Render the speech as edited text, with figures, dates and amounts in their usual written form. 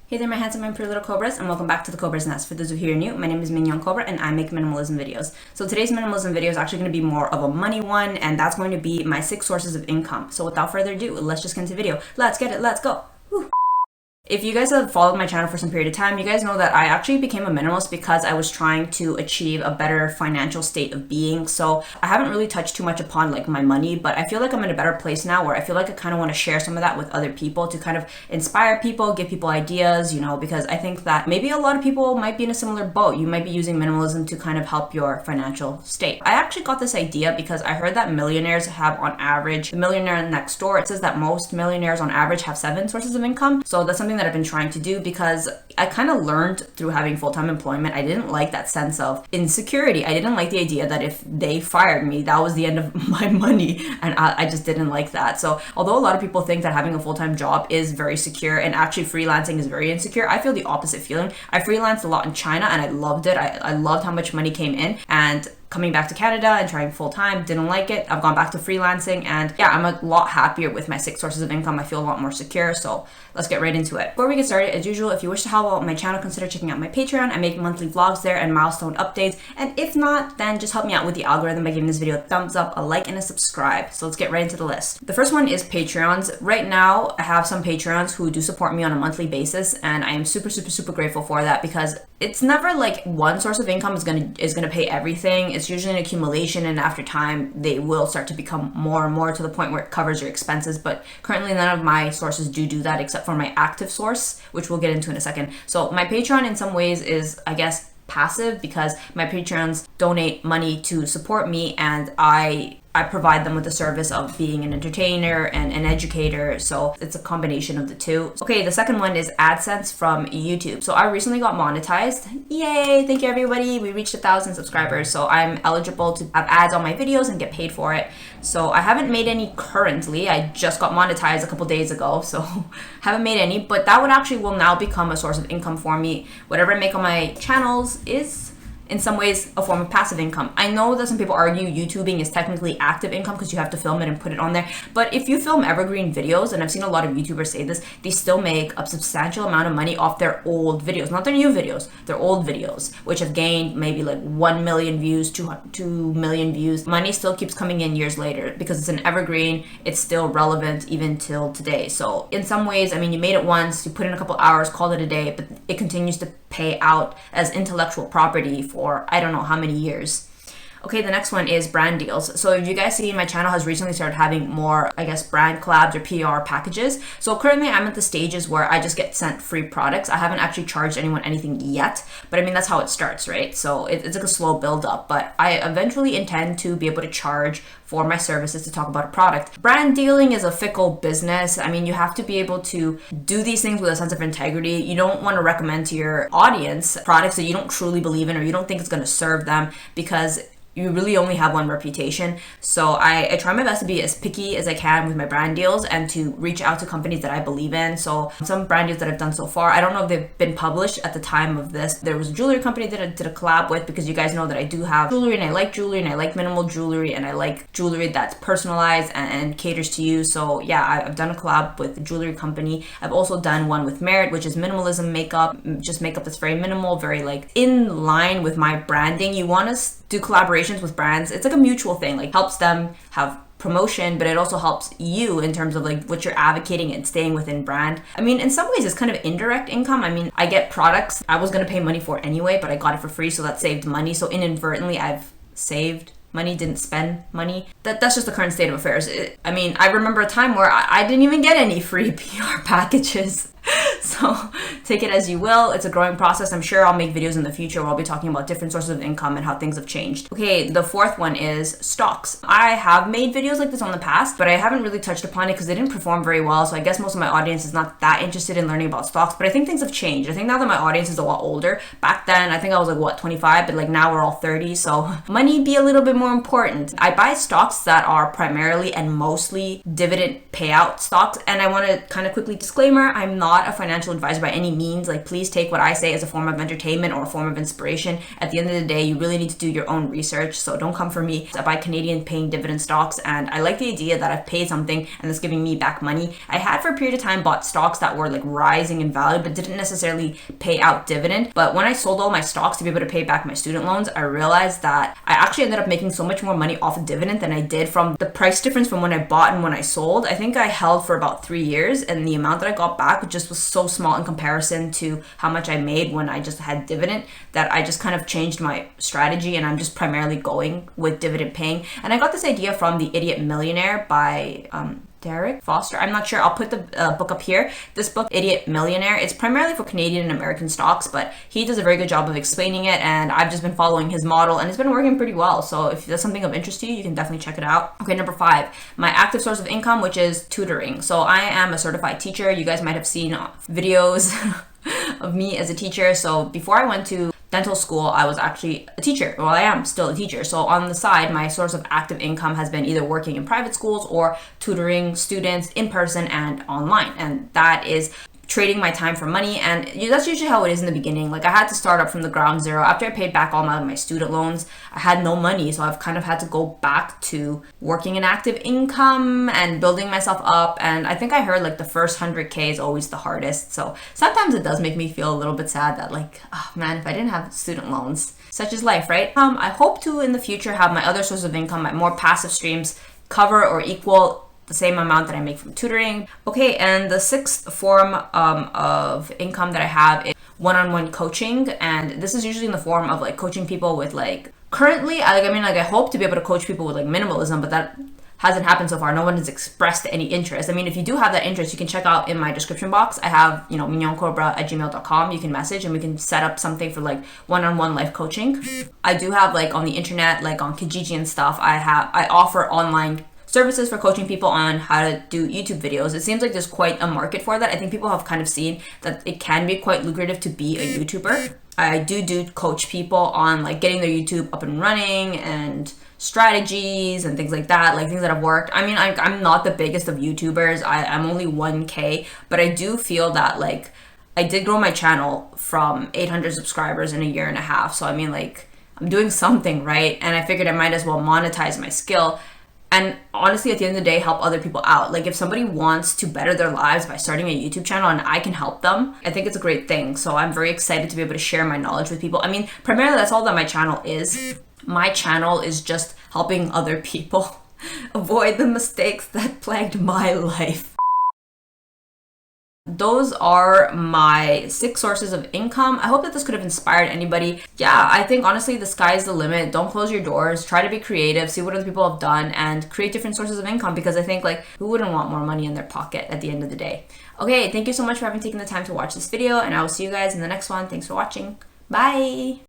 Hey there, my handsome and pretty little Cobras, and welcome back to the Cobra's Nest. For those who are new, my name is Mignon Cobra and I make minimalism videos. So today's minimalism video is actually going to be more of a money one, and that's going to be my 6 sources of income. So without further ado, let's just get into the video. Let's get it, let's go. Woo. If you guys have followed my channel for some period of time, you guys know that I actually became a minimalist because I was trying to achieve a better financial state of being. So I haven't really touched too much upon like my money, but I feel like I'm in a better place now where I feel like I kind of want to share some of that with other people to kind of inspire people, give people ideas, you know, because I think that maybe a lot of people might be in a similar boat. You might be using minimalism to kind of help your financial state. I actually got this idea because I heard that millionaires have on average, the millionaire next door, it says that most millionaires on average have 7 sources of income. So that's something that I've been trying to do because I kind of learned through having full-time employment. I didn't like that sense of insecurity. I didn't like the idea that if they fired me, that was the end of my money, and I just didn't like that. So although a lot of people think that having a full-time job is very secure and actually freelancing is very insecure, I feel the opposite feeling. I freelanced a lot in China and I loved it. I loved how much money came in, and coming back to Canada and trying full-time, didn't like it. I've gone back to freelancing, and yeah, I'm a lot happier with my 6 sources of income. I feel a lot more secure, so let's get right into it. Before we get started, as usual, if you wish to help out my channel, consider checking out my Patreon. I make monthly vlogs there and milestone updates, and if not, then just help me out with the algorithm by giving this video a thumbs up, a like, and a subscribe. So let's get right into the list. The first one is Patreons. Right now, I have some Patreons who do support me on a monthly basis, and I am super grateful for that because it's never like one source of income is gonna pay everything. It's usually an accumulation, and after time they will start to become more and more to the point where it covers your expenses. But currently none of my sources do that except for my active source, which we'll get into in a second. So my Patreon in some ways is, I guess, passive because my Patreons donate money to support me, and I provide them with the service of being an entertainer and an educator, so it's a combination of the two. Okay, the second one is Adsense from YouTube. So I recently got monetized. Yay, thank you everybody. We reached 1,000 subscribers, so I'm eligible to have ads on my videos and get paid for it. So I haven't made any currently. I just got monetized a couple days ago, so haven't made any, but that would actually will now become a source of income for me. Whatever I make on my channels is in some ways a form of passive income. I know that some people argue YouTubing is technically active income because you have to film it and put it on there, but if you film evergreen videos, and I've seen a lot of YouTubers say this, they still make a substantial amount of money off their old videos, not their new videos, their old videos, which have gained maybe like 1 million views, 2 million views. Money still keeps coming in years later because it's an evergreen. It's still relevant even till today. So in some ways, I mean, you made it once, you put in a couple hours, called it a day, but it continues to pay out as intellectual property for I don't know how many years. Okay, the next one is brand deals. So if you guys see, my channel has recently started having more, I guess, brand collabs or PR packages. So currently I'm at the stages where I just get sent free products. I haven't actually charged anyone anything yet, but I mean, that's how it starts, right? So it's like a slow build up, but I eventually intend to be able to charge for my services to talk about a product. Brand dealing is a fickle business. I mean, you have to be able to do these things with a sense of integrity. You don't want to recommend to your audience products that you don't truly believe in or you don't think it's going to serve them because you really only have one reputation. So I try my best to be as picky as I can with my brand deals and to reach out to companies that I believe in. So some brand deals that I've done so far, I don't know if they've been published at the time of this. There was a jewelry company that I did a collab with because you guys know that I do have jewelry and I like minimal jewelry and I like jewelry that's personalized and caters to you. So yeah, I've done a collab with a jewelry company. I've also done one with Merit, which is minimalism makeup, just makeup that's very minimal, very like in line with my branding. You want to do collaborations with brands. It's like a mutual thing, like helps them have promotion, but it also helps you in terms of like what you're advocating and staying within brand. I mean, in some ways it's kind of indirect income. I mean, I get products I was going to pay money for anyway, but I got it for free, so that saved money. So inadvertently I've saved money, didn't spend money. That's just the current state of affairs. I mean, I remember a time where I didn't even get any free PR packages. So take it as you will. It's a growing process. I'm sure I'll make videos in the future where I'll be talking about different sources of income and how things have changed. Okay, the fourth one is stocks. I have made videos like this on the past, but I haven't really touched upon it because they didn't perform very well. So I guess most of my audience is not that interested in learning about stocks, but I think things have changed. I think now that my audience is a lot older, back then I think I was like, what, 25, but like now we're all 30. So money be a little bit more important. I buy stocks that are primarily and mostly dividend payout stocks. And I want to kind of quickly disclaimer, I'm not not a financial advisor by any means. Like, please take what I say as a form of entertainment or a form of inspiration. At the end of the day, you really need to do your own research. So don't come for me. I buy Canadian paying dividend stocks, and I like the idea that I've paid something and it's giving me back money. I had for a period of time bought stocks that were like rising in value, but didn't necessarily pay out dividend. But when I sold all my stocks to be able to pay back my student loans, I realized that I actually ended up making so much more money off of dividend than I did from the price difference from when I bought and when I sold. I think I held for about 3 years, and the amount that I got back just was so small in comparison to how much I made when I just had dividend, that I just kind of changed my strategy, and I'm just primarily going with dividend paying. And I got this idea from The Idiot Millionaire by Derek Foster. I'm not sure. I'll put the book up here. This book, Idiot Millionaire, it's primarily for Canadian and American stocks, but he does a very good job of explaining it, and I've just been following his model, and it's been working pretty well. So if that's something of interest to you, you can definitely check it out. Okay, number 5, my active source of income, which is tutoring. So I am a certified teacher. You guys might have seen videos of me as a teacher. So before I went to dental school, I was actually a teacher. Well, I am still a teacher. So on the side, my source of active income has been either working in private schools or tutoring students in person and online. And that is trading my time for money, and that's usually how it is in the beginning. Like, I had to start up from the ground zero. After I paid back all my student loans, I had no money, so I've kind of had to go back to working in active income and building myself up. And I think I heard like the first 100K is always the hardest, so sometimes it does make me feel a little bit sad that, like, oh man, if I didn't have student loans. Such is life, right? I hope to in the future have my other source of income, my more passive streams, cover or equal the same amount that I make from tutoring. Okay, and the 6th form of income that I have is one-on-one coaching, and this is usually in the form of like coaching people with like, currently, I hope to be able to coach people with like minimalism, but that hasn't happened so far. No one has expressed any interest. I mean, if you do have that interest, you can check out in my description box. I have, Mignon Cobra at gmail.com. You can message and we can set up something for like one-on-one life coaching. I do have like on the internet, like on Kijiji and stuff, I offer online services for coaching people on how to do YouTube videos. It seems like there's quite a market for that. I think people have kind of seen that it can be quite lucrative to be a YouTuber. I do coach people on like getting their YouTube up and running and strategies and things like that, like things that have worked. I mean, I'm not the biggest of YouTubers. I'm only 1K, but I do feel that like I did grow my channel from 800 subscribers in a year and a half. So I mean, like, I'm doing something right, and I figured I might as well monetize my skill. And honestly, at the end of the day, help other people out. Like, if somebody wants to better their lives by starting a YouTube channel and I can help them, I think it's a great thing. So I'm very excited to be able to share my knowledge with people. I mean, primarily that's all that my channel is. My channel is just helping other people avoid the mistakes that plagued my life. Those are my 6 sources of income. I hope that this could have inspired anybody. Yeah, I think honestly the sky's the limit. Don't close your doors. Try to be creative, see what other people have done, and create different sources of income, because I think, like, who wouldn't want more money in their pocket at the end of the day? Okay, thank you so much for having taken the time to watch this video, and I will see you guys in the next one. Thanks for watching. Bye!